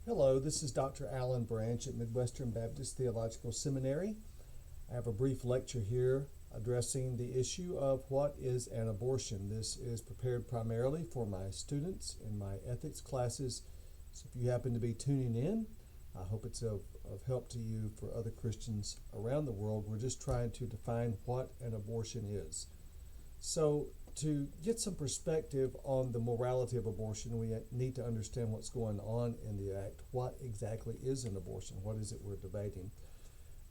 Hello, this is Dr. Alan Branch at Midwestern Baptist Theological Seminary. I have a brief lecture here addressing the issue of what is an abortion. This is prepared primarily for my students in my ethics classes. So if you happen to be tuning in, I hope it's of help to you for other Christians around the world. We're just trying to define what an abortion is. So to get some perspective on the morality of abortion, we need to understand what's going on in the act. What exactly is an abortion? What is it we're debating?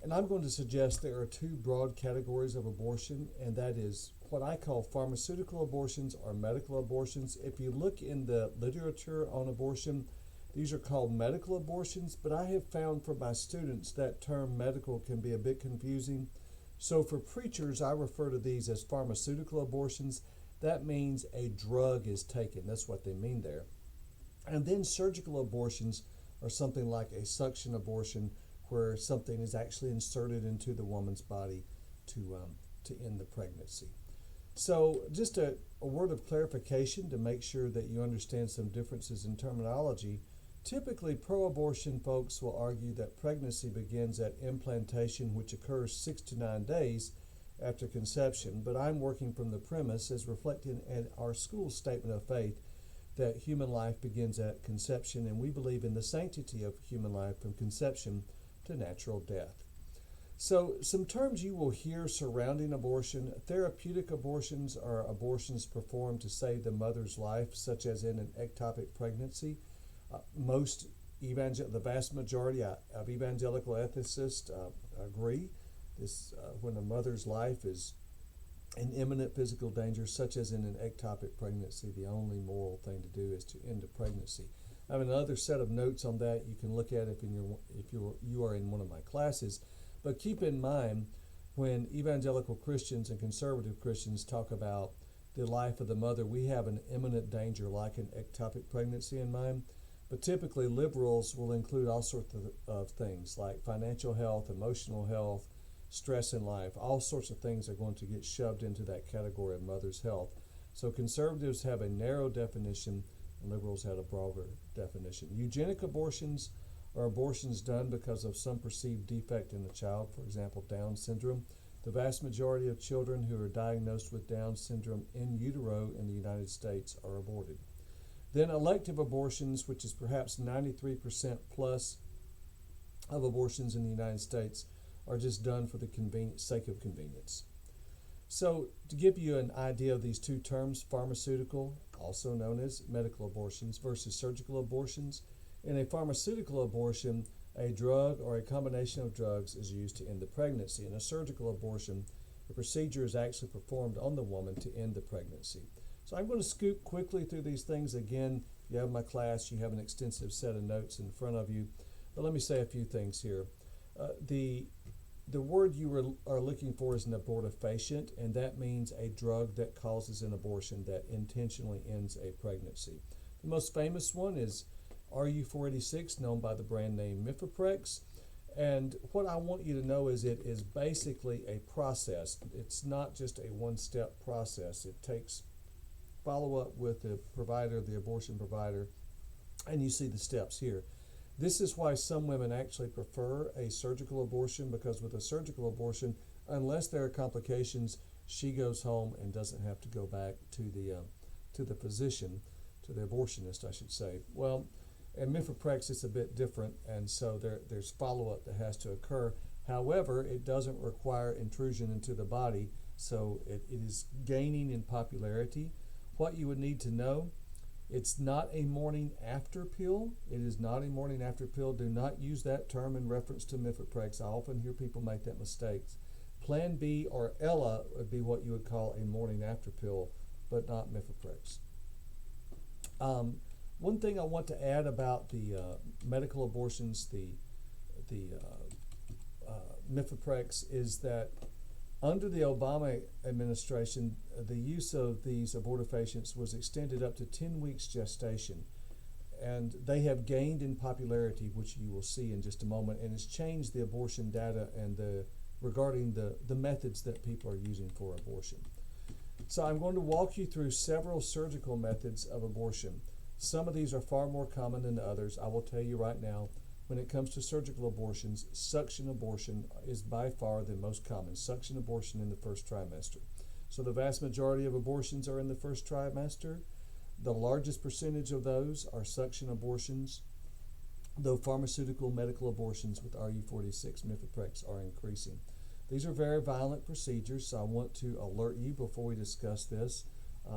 And I'm going to suggest there are two broad categories of abortion, and that is what I call pharmaceutical abortions or medical abortions. If you look in the literature on abortion, these are called medical abortions, but I have found for my students that term medical can be a bit confusing. So for preachers, I refer to these as pharmaceutical abortions. That means a drug is taken. That's what they mean there. And then surgical abortions are something like a suction abortion, where something is actually inserted into the woman's body to end the pregnancy. So just a word of clarification to make sure that you understand some differences in terminology. Typically, pro-abortion folks will argue that pregnancy begins at implantation, which occurs 6 to 9 days after conception, but I'm working from the premise, as reflected in our school statement of faith, that human life begins at conception, and we believe in the sanctity of human life from conception to natural death. So some terms you will hear surrounding abortion: therapeutic abortions are abortions performed to save the mother's life, such as in an ectopic pregnancy. The vast majority of evangelical ethicists agree this when a mother's life is in imminent physical danger, such as in an ectopic pregnancy, the only moral thing to do is to end a pregnancy. I have another set of notes on that you can look at if you are in one of my classes. But keep in mind, when evangelical Christians and conservative Christians talk about the life of the mother, we have an imminent danger like an ectopic pregnancy in mind. But typically, liberals will include all sorts of things like financial health, emotional health, stress in life. All sorts of things are going to get shoved into that category of mother's health. So conservatives have a narrow definition, and liberals have a broader definition. Eugenic abortions are abortions done because of some perceived defect in the child, for example, Down syndrome. The vast majority of children who are diagnosed with Down syndrome in utero in the United States are aborted. Then elective abortions, which is perhaps 93% plus of abortions in the United States, are just done for the sake of convenience. So to give you an idea of these two terms, pharmaceutical, also known as medical abortions, versus surgical abortions. In a pharmaceutical abortion, a drug or a combination of drugs is used to end the pregnancy. In a surgical abortion, the procedure is actually performed on the woman to end the pregnancy. So I'm going to scoot quickly through these things. Again, you have my class, you have an extensive set of notes in front of you. But let me say a few things here. The word you are looking for is an abortifacient, and that means a drug that causes an abortion, that intentionally ends a pregnancy. The most famous one is RU486, known by the brand name Mifeprex. And what I want you to know is it is basically a process. It's not just a one-step process. It takes follow-up with the provider, the abortion provider, and you see the steps here. This is why some women actually prefer a surgical abortion, because with a surgical abortion, unless there are complications, she goes home and doesn't have to go back to the physician, to the abortionist, I should say. Well, in Mifeprex, it's a bit different, and so there's follow-up that has to occur. However, it doesn't require intrusion into the body, so it is gaining in popularity. What you would need to know: it's not a morning after pill. It is not a morning after pill. Do not use that term in reference to Mifeprex. I often hear people make that mistake. Plan B or Ella would be what you would call a morning after pill, but not Mifeprex. One thing I want to add about the medical abortions, the Mifeprex, is that under the Obama administration, the use of these abortifacients was extended up to 10 weeks gestation. And they have gained in popularity, which you will see in just a moment, and it's changed the abortion data and regarding the methods that people are using for abortion. So I'm going to walk you through several surgical methods of abortion. Some of these are far more common than others. I will tell you right now, when it comes to surgical abortions, suction abortion is by far the most common. Suction abortion in the first trimester. So the vast majority of abortions are in the first trimester. The largest percentage of those are suction abortions, though pharmaceutical medical abortions with RU46 mifeprex are increasing. These are very violent procedures, so I want to alert you before we discuss this.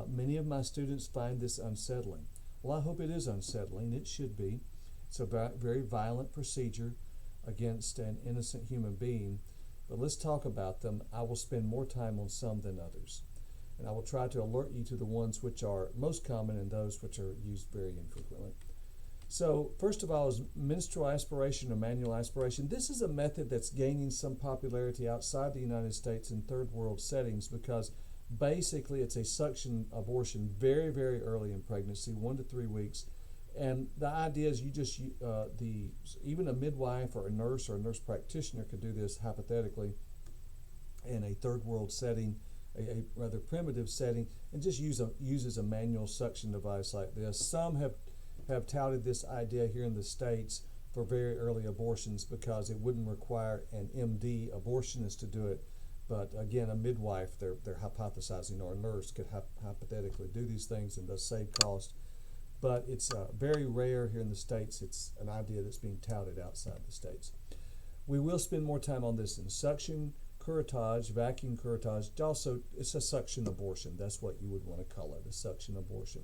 Many of my students find this unsettling. Well, I hope it is unsettling. It should be. It's a very violent procedure against an innocent human being. But let's talk about them. I will spend more time on some than others. And I will try to alert you to the ones which are most common and those which are used very infrequently. So, first of all is menstrual aspiration or manual aspiration. This is a method that's gaining some popularity outside the United States in third world settings because basically it's a suction abortion very, very early in pregnancy, 1 to 3 weeks. And the idea is you just, even a midwife or a nurse practitioner could do this hypothetically in a third world setting, a rather primitive setting, and just uses a manual suction device like this. Some have touted this idea here in the States for very early abortions because it wouldn't require an MD abortionist to do it. But again, a midwife, they're hypothesizing, or a nurse could hypothetically do these things and thus save cost. But it's very rare here in the States. It's an idea that's being touted outside the States. We will spend more time on this in suction, curettage, vacuum curettage. Also, it's a suction abortion. That's what you would want to call it, a suction abortion.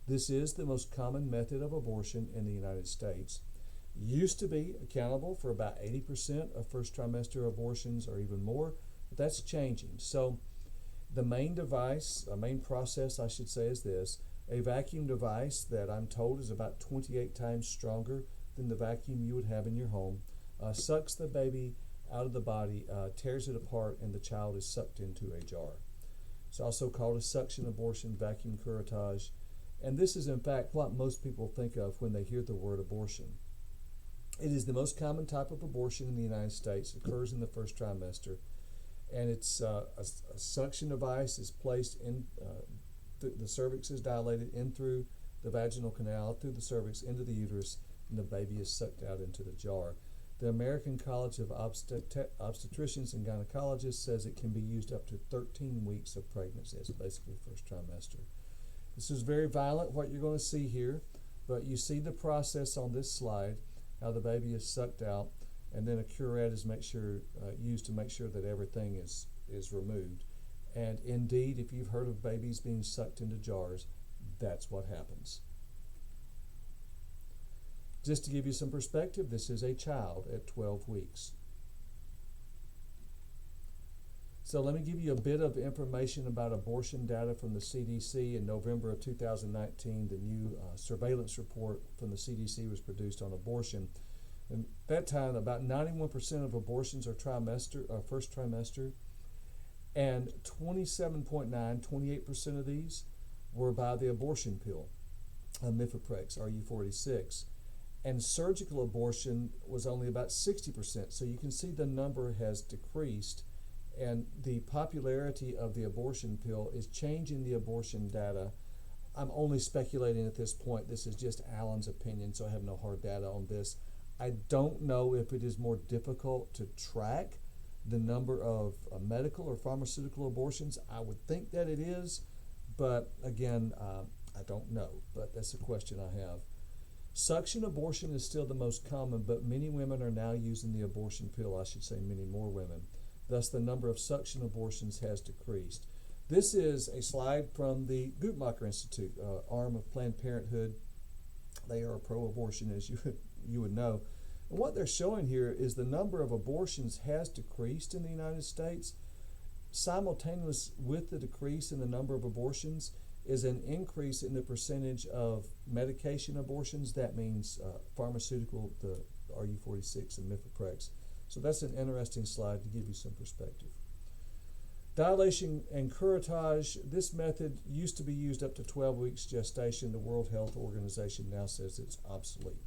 This is the most common method of abortion in the United States. Used to be accountable for about 80% of first trimester abortions or even more, but that's changing. So the main process, I should say, is this. A vacuum device that I'm told is about 28 times stronger than the vacuum you would have in your home, sucks the baby out of the body, tears it apart, and the child is sucked into a jar. It's also called a suction abortion, vacuum curettage. And this is, in fact, what most people think of when they hear the word abortion. It is the most common type of abortion in the United States. It occurs in the first trimester. And it's a suction device is placed in, the cervix is dilated in through the vaginal canal, through the cervix, into the uterus, and the baby is sucked out into the jar. The American College of Obstetricians and Gynecologists says it can be used up to 13 weeks of pregnancy. It's basically first trimester. This is very violent, what you're going to see here, but you see the process on this slide, how the baby is sucked out, and then a curette is used to make sure that everything is removed. And indeed, if you've heard of babies being sucked into jars, that's what happens. Just to give you some perspective, this is a child at 12 weeks. So let me give you a bit of information about abortion data from the CDC. In November of 2019, the new surveillance report from the CDC was produced on abortion. And at that time, about 91% of abortions are first trimester, and 28% of these were by the abortion pill, mifeprex, RU46. And surgical abortion was only about 60%. So you can see the number has decreased. And the popularity of the abortion pill is changing the abortion data. I'm only speculating at this point. This is just Alan's opinion, so I have no hard data on this. I don't know if it is more difficult to track the number of medical or pharmaceutical abortions. I would think that it is, but again, I don't know. But that's a question I have. Suction abortion is still the most common, but many women are now using the abortion pill. I should say many more women. Thus, the number of suction abortions has decreased. This is a slide from the Guttmacher Institute, arm of Planned Parenthood. They are pro-abortion, as you would know. And what they're showing here is the number of abortions has decreased in the United States. Simultaneous with the decrease in the number of abortions is an increase in the percentage of medication abortions. That means pharmaceutical, the RU46 and mifeprex. So that's an interesting slide to give you some perspective. Dilation and curettage. This method used to be used up to 12 weeks gestation. The World Health Organization now says it's obsolete.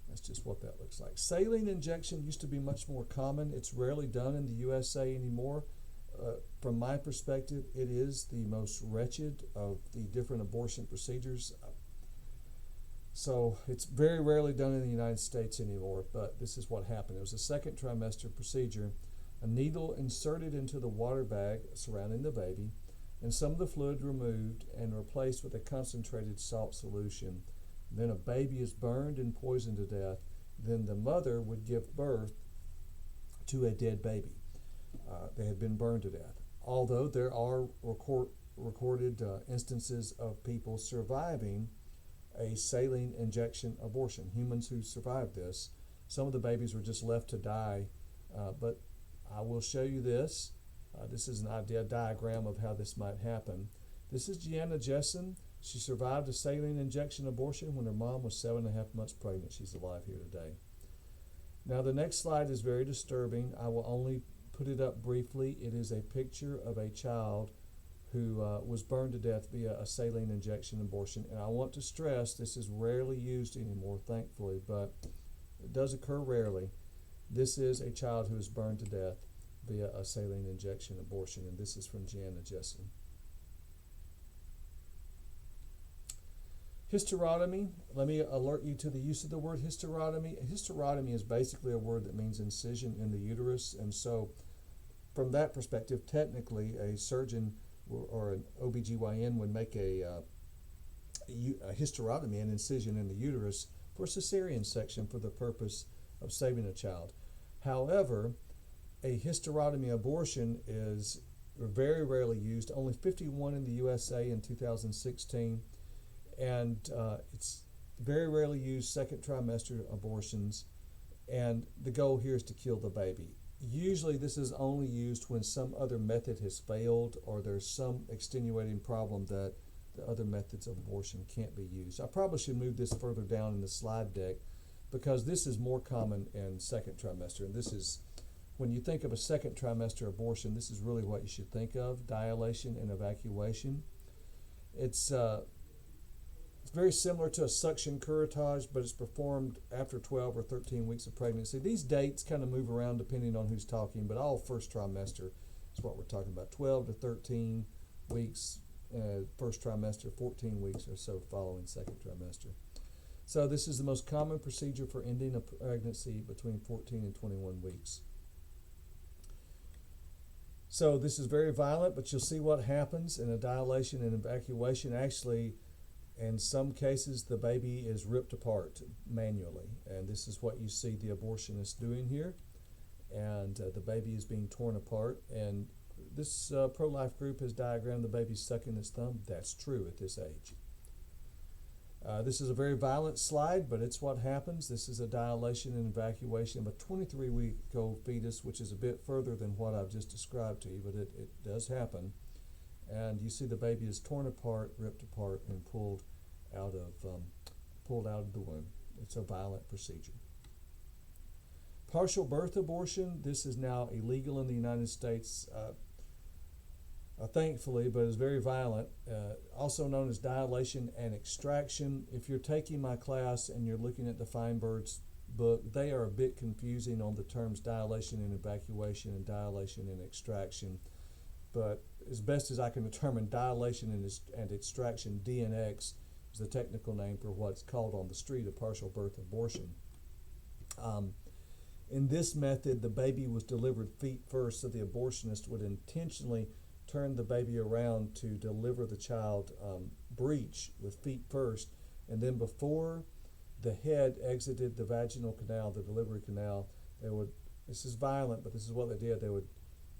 That's just what that looks like. Saline injection used to be much more common. It's rarely done in the USA anymore. From my perspective, it is the most wretched of the different abortion procedures. So it's very rarely done in the United States anymore, but this is what happened. It was a second trimester procedure. A needle inserted into the water bag surrounding the baby, and some of the fluid removed and replaced with a concentrated salt solution. Then a baby is burned and poisoned to death. Then the mother would give birth to a dead baby. They had been burned to death. Although there are recorded instances of people surviving a saline injection abortion, humans who survived this. Some of the babies were just left to die, but I will show you this. This is an idea diagram of how this might happen. This is Gianna Jessen. She survived a saline injection abortion when her mom was 7.5 months pregnant. She's alive here today. Now the next slide is very disturbing. I will only put it up briefly. It is a picture of a child who was burned to death via a saline injection abortion. And I want to stress this is rarely used anymore, thankfully, but it does occur rarely. This is a child who is burned to death via a saline injection abortion, and this is from Gianna Jessen. Hysterotomy. Let me alert you to the use of the word hysterotomy. Hysterotomy is basically a word that means incision in the uterus, and so from that perspective, technically a surgeon or an OBGYN would make a hysterotomy, an incision in the uterus, for cesarean section for the purpose of saving a child. However, a hysterotomy abortion is very rarely used, only 51 in the USA in 2016, and it's very rarely used second trimester abortions, and the goal here is to kill the baby. Usually this is only used when some other method has failed or there's some extenuating problem that the other methods of abortion can't be used. I probably should move this further down in the slide deck because this is more common in second trimester, and this is, when you think of a second trimester abortion, this is really what you should think of: dilation and evacuation. It's very similar to a suction curettage, but it's performed after 12 or 13 weeks of pregnancy. These dates kind of move around depending on who's talking, but all first trimester is what we're talking about. 12 to 13 weeks first trimester, 14 weeks or so following second trimester. So this is the most common procedure for ending a pregnancy between 14 and 21 weeks. So this is very violent, but you'll see what happens in a dilation and evacuation. Actually, in some cases, the baby is ripped apart manually, and this is what you see the abortionist doing here. And the baby is being torn apart, and this pro-life group has diagrammed the baby sucking its thumb. That's true at this age. This is a very violent slide, but it's what happens. This is a dilation and evacuation of a 23-week-old fetus, which is a bit further than what I've just described to you, but it does happen. And you see the baby is torn apart, ripped apart, and pulled out of the womb. It's a violent procedure. Partial birth abortion. This is now illegal in the United States, thankfully, but is very violent. Also known as dilation and extraction. If you're taking my class and you're looking at the Feinberg's book, they are a bit confusing on the terms dilation and evacuation and dilation and extraction. But as best as I can determine, dilation and extraction, DNX, is the technical name for what's called on the street a partial birth abortion. In this method, the baby was delivered feet first, so the abortionist would intentionally turn the baby around to deliver the child breech with feet first, and then before the head exited the vaginal canal, the delivery canal, they would, this is violent, but this is what they did, they would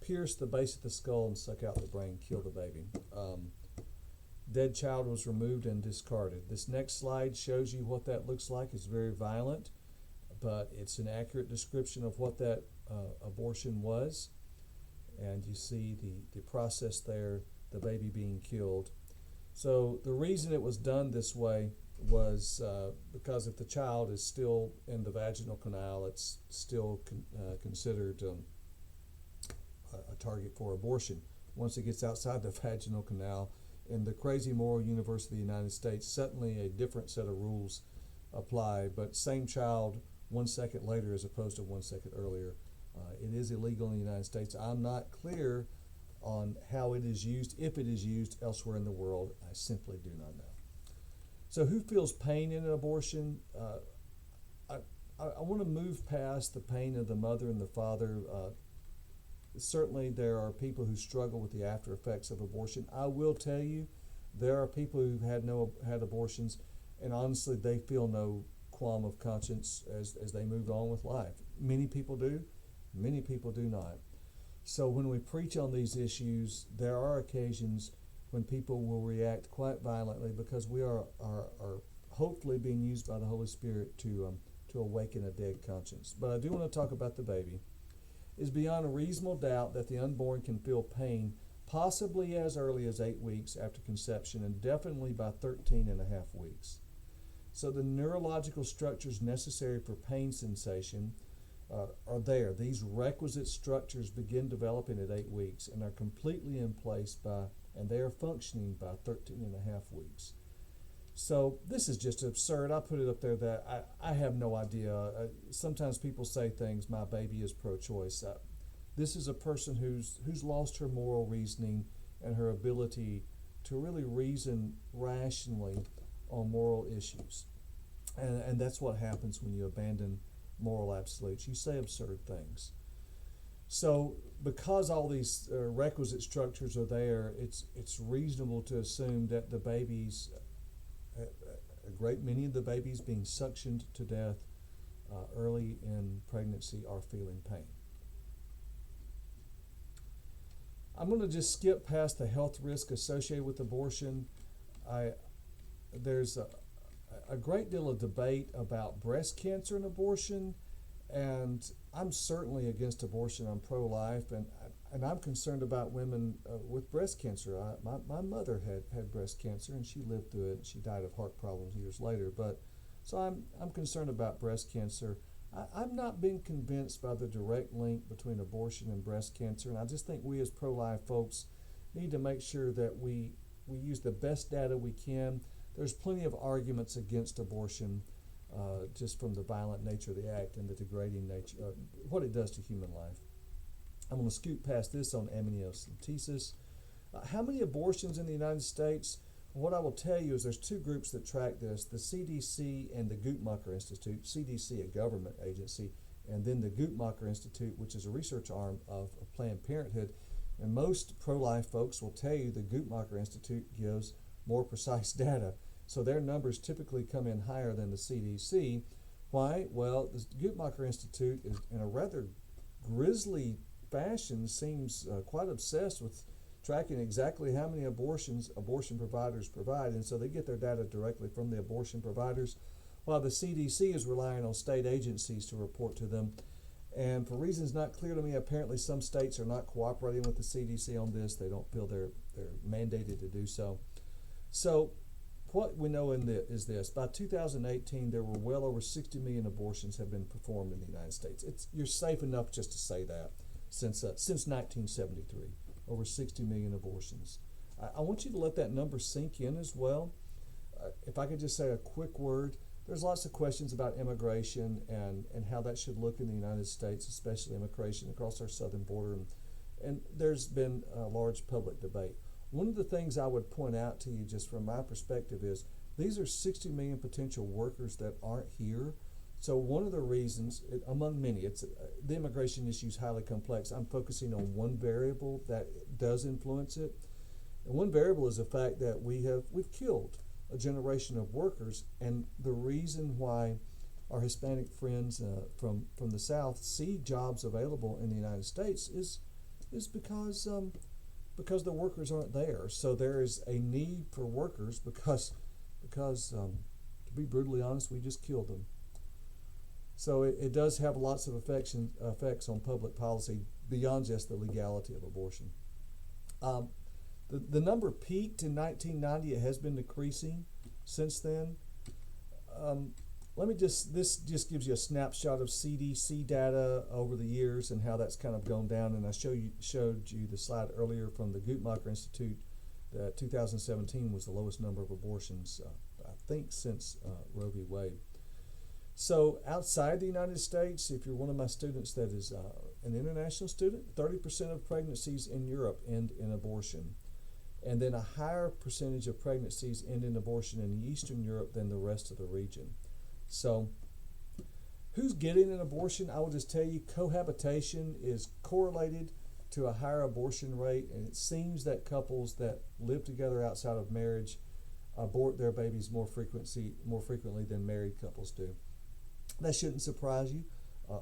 pierce the base of the skull and suck out the brain, kill the baby. Dead child was removed and discarded. This next slide shows you what that looks like. It's very violent, but it's an accurate description of what that abortion was. And you see the process there, the baby being killed. So the reason it was done this way was because if the child is still in the vaginal canal, it's still considered a target for abortion. Once it gets outside the vaginal canal, in the crazy moral universe of the United States, suddenly a different set of rules apply, but same child 1 second later as opposed to 1 second earlier. It is illegal in the United States. I'm not clear on how it is used, if it is used elsewhere in the world. I simply do not know. So who feels pain in an abortion? I, I want to move past the pain of the mother and the father. Certainly there are people who struggle with the after effects of abortion. I will tell you, there are people who've had abortions, and honestly they feel no qualm of conscience as they move on with life. Many people do, many people do not. So when we preach on these issues, there are occasions when people will react quite violently because we are hopefully being used by the Holy Spirit to awaken a dead conscience. But I do want to talk about the baby. It's beyond a reasonable doubt that the unborn can feel pain possibly as early as 8 weeks after conception and definitely by 13 and a half weeks. So the neurological structures necessary for pain sensation are there. These requisite structures begin developing at 8 weeks and are completely in place and they are functioning by 13 and a half weeks. So this is just absurd. I put it up there that I have no idea. Sometimes people say things, my baby is pro-choice. This is a person who's lost her moral reasoning and her ability to really reason rationally on moral issues. And that's what happens when you abandon moral absolutes. You say absurd things. So because all these requisite structures are there, it's reasonable to assume that the babies, a great many of the babies being suctioned to death early in pregnancy are feeling pain. I'm going to just skip past the health risk associated with abortion. There's a great deal of debate about breast cancer and abortion, and I'm certainly against abortion. I'm pro-life, and I'm concerned about women with breast cancer. My mother had breast cancer, and she lived through it. She died of heart problems years later. So I'm concerned about breast cancer. I've not been convinced by the direct link between abortion and breast cancer, and I just think we as pro-life folks need to make sure that we use the best data we can. There's plenty of arguments against abortion just from the violent nature of the act and the degrading nature, what it does to human life. I'm going to scoot past this on amniocentesis. How many abortions in the United States? What I will tell you is there's two groups that track this, the CDC and the Guttmacher Institute. CDC, a government agency, and then the Guttmacher Institute, which is a research arm of Planned Parenthood. And most pro-life folks will tell you the Guttmacher Institute gives more precise data. So their numbers typically come in higher than the CDC. Why? Well, the Guttmacher Institute is in a rather grisly fashion seems quite obsessed with tracking exactly how many abortions abortion providers provide, and so they get their data directly from the abortion providers, while the CDC is relying on state agencies to report to them. And for reasons not clear to me, apparently some states are not cooperating with the CDC on this. They don't feel they're mandated to do so. So what we know is this. By 2018, there were well over 60 million abortions have been performed in the United States. You're safe enough just to say that since 1973. Over 60 million abortions. I want you to let that number sink in as well. If I could just say a quick word, there's lots of questions about immigration and how that should look in the United States, especially immigration across our southern border. And there's been a large public debate. One of the things I would point out to you just from my perspective is these are 60 million potential workers that aren't here. So one of the reasons, among many, the immigration issue is highly complex. I'm focusing on one variable that does influence it. And one variable is the fact that we've killed a generation of workers, and the reason why our Hispanic friends from the South see jobs available in the United States is because the workers aren't there. So there is a need for workers because to be brutally honest, we just killed them. So it does have lots of effects on public policy beyond just the legality of abortion. The number peaked in 1990. It has been decreasing since then. This just gives you a snapshot of CDC data over the years and how that's kind of gone down. And I showed you the slide earlier from the Guttmacher Institute that 2017 was the lowest number of abortions, I think, since Roe v. Wade. So outside the United States, if you're one of my students that is an international student, 30% of pregnancies in Europe end in abortion. and then a higher percentage of pregnancies end in abortion in Eastern Europe than the rest of the region. So, who's getting an abortion? I will just tell you, cohabitation is correlated to a higher abortion rate, and it seems that couples that live together outside of marriage abort their babies more frequently than married couples do. That shouldn't surprise you.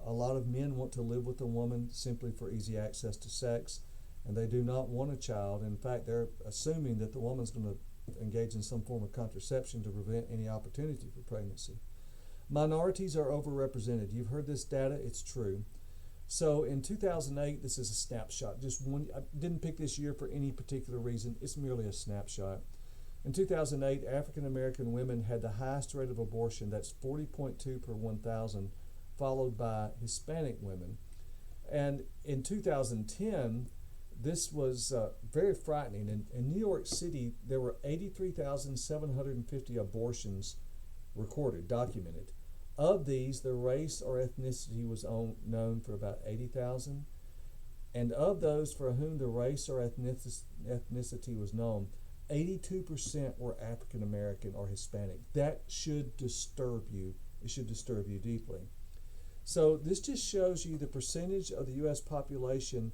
A lot of men want to live with a woman simply for easy access to sex, and they do not want a child. In fact, they're assuming that the woman's going to engage in some form of contraception to prevent any opportunity for pregnancy. Minorities are overrepresented. You've heard this data, it's true. So in 2008, this is a snapshot. Just one. I didn't pick this year for any particular reason. It's merely a snapshot. In 2008, African American women had the highest rate of abortion, that's 40.2 per 1,000, followed by Hispanic women. And in 2010, this was very frightening. In New York City, there were 83,750 abortions recorded, documented. Of these, the race or ethnicity was known for about 80,000. And of those for whom the race or ethnicity was known, 82% were African American or Hispanic. That should disturb you. It should disturb you deeply. So this just shows you the percentage of the U.S. population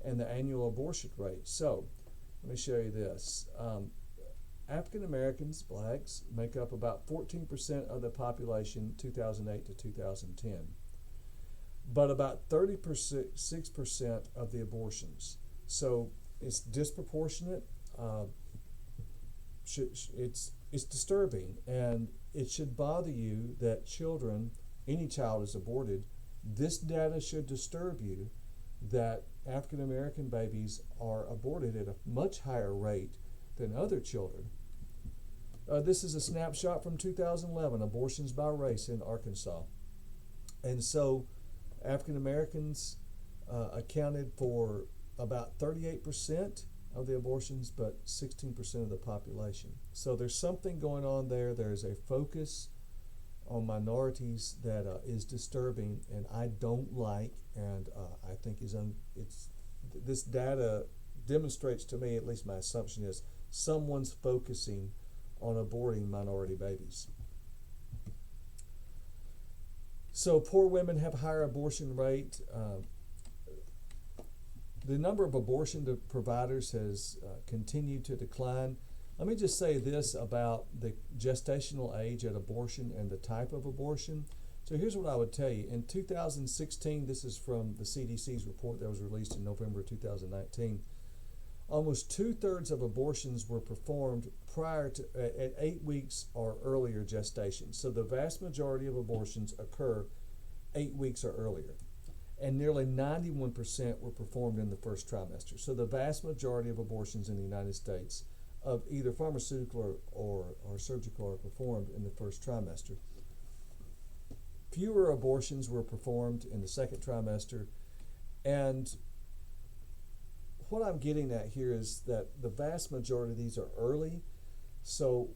and the annual abortion rate. So let me show you this. African Americans, blacks, make up about 14% of the population 2008 to 2010, but about 36% of the abortions. So it's disproportionate. It's disturbing, and it should bother you that any child is aborted. This data should disturb you that African American babies are aborted at a much higher rate than other children. This is a snapshot from 2011, abortions by race in Arkansas. And so African Americans accounted for about 38% of the abortions, but 16% of the population. So there's something going on there. There's a focus on minorities that is disturbing, and I don't like, and I think this data demonstrates to me, at least my assumption is, someone's focusing on aborting minority babies. So poor women have a higher abortion rate. The number of abortion providers has continued to decline. Let me just say this about the gestational age at abortion and the type of abortion. So here's what I would tell you. In 2016, this is from the CDC's report that was released in November 2019, almost 2/3 of abortions were performed prior to at 8 weeks or earlier gestation. So the vast majority of abortions occur 8 weeks or earlier. And nearly 91% were performed in the first trimester. So the vast majority of abortions in the United States of either pharmaceutical or surgical are performed in the first trimester. Fewer abortions were performed in the second trimester. And what I'm getting at here is that the vast majority of these are early. So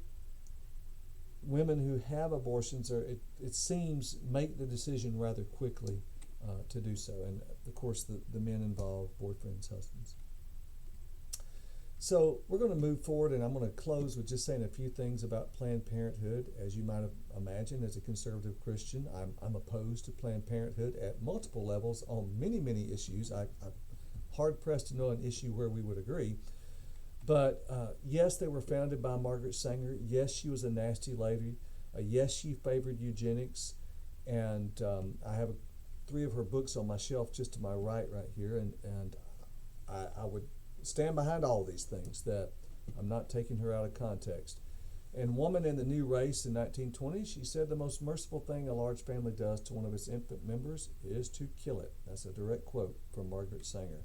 women who have abortions it seems make the decision rather quickly to do so, and of course the men involved, boyfriends, husbands. So we're going to move forward, and I'm going to close with just saying a few things about Planned Parenthood. As you might have imagined, as a conservative Christian, I'm opposed to Planned Parenthood at multiple levels on many issues. I'm hard pressed to know an issue where we would agree. But yes, they were founded by Margaret Sanger. Yes, she was a nasty lady. Yes, she favored eugenics, and I have 3 of her books on my shelf just to my right here, and I would stand behind all these things, that I'm not taking her out of context. And Woman in the New Race in 1920, she said the most merciful thing a large family does to one of its infant members is to kill it. That's a direct quote from Margaret Sanger.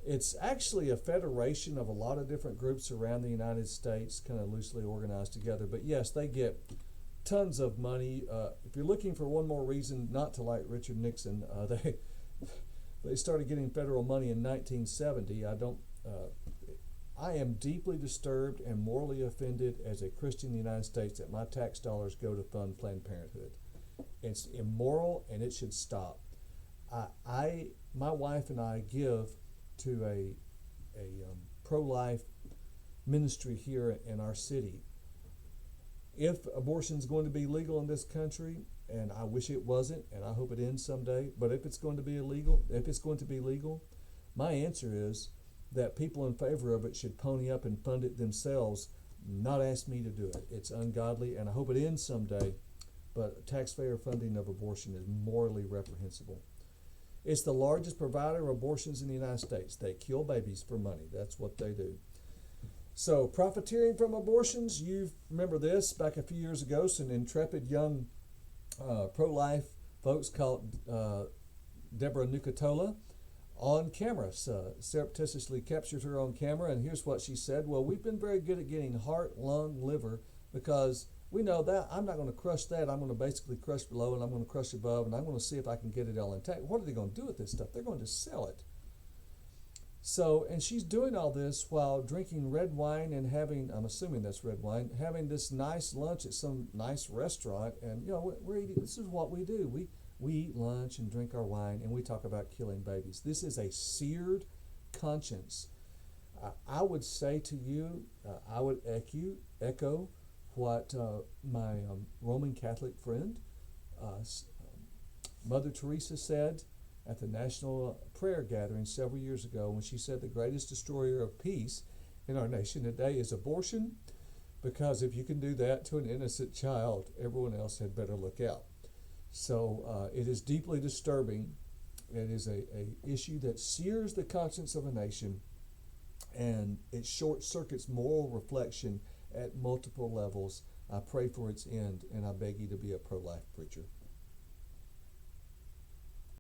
It's actually a federation of a lot of different groups around the United States, kind of loosely organized together. But yes, they get tons of money. If you're looking for one more reason not to like Richard Nixon, they started getting federal money in 1970. I am deeply disturbed and morally offended as a Christian in the United States that my tax dollars go to fund Planned Parenthood. It's immoral and it should stop. My wife and I give to a pro-life ministry here in our city. If abortion is going to be legal in this country, and I wish it wasn't, and I hope it ends someday, but if it's going to be legal, my answer is that people in favor of it should pony up and fund it themselves, not ask me to do it. It's ungodly, and I hope it ends someday, but taxpayer funding of abortion is morally reprehensible. It's the largest provider of abortions in the United States. They kill babies for money. That's what they do. So, profiteering from abortions, you remember this back a few years ago, some intrepid young pro-life folks called Deborah Nucatola on camera, surreptitiously captured her on camera, and here's what she said. Well, we've been very good at getting heart, lung, liver, because we know that I'm not going to crush that. I'm going to basically crush below, and I'm going to crush above, and I'm going to see if I can get it all intact. What are they going to do with this stuff? They're going to sell it. So, and she's doing all this while drinking red wine and having, I'm assuming that's red wine, having this nice lunch at some nice restaurant. And, we're eating, this is what we do. We eat lunch and drink our wine, and we talk about killing babies. This is a seared conscience. I would say to you, I would echo what my Roman Catholic friend, Mother Teresa, said at the National Prayer Gathering several years ago, when she said the greatest destroyer of peace in our nation today is abortion, because if you can do that to an innocent child, everyone else had better look out. So it is deeply disturbing. It is a issue that sears the conscience of a nation, and it short circuits moral reflection at multiple levels. I pray for its end, and I beg you to be a pro-life preacher.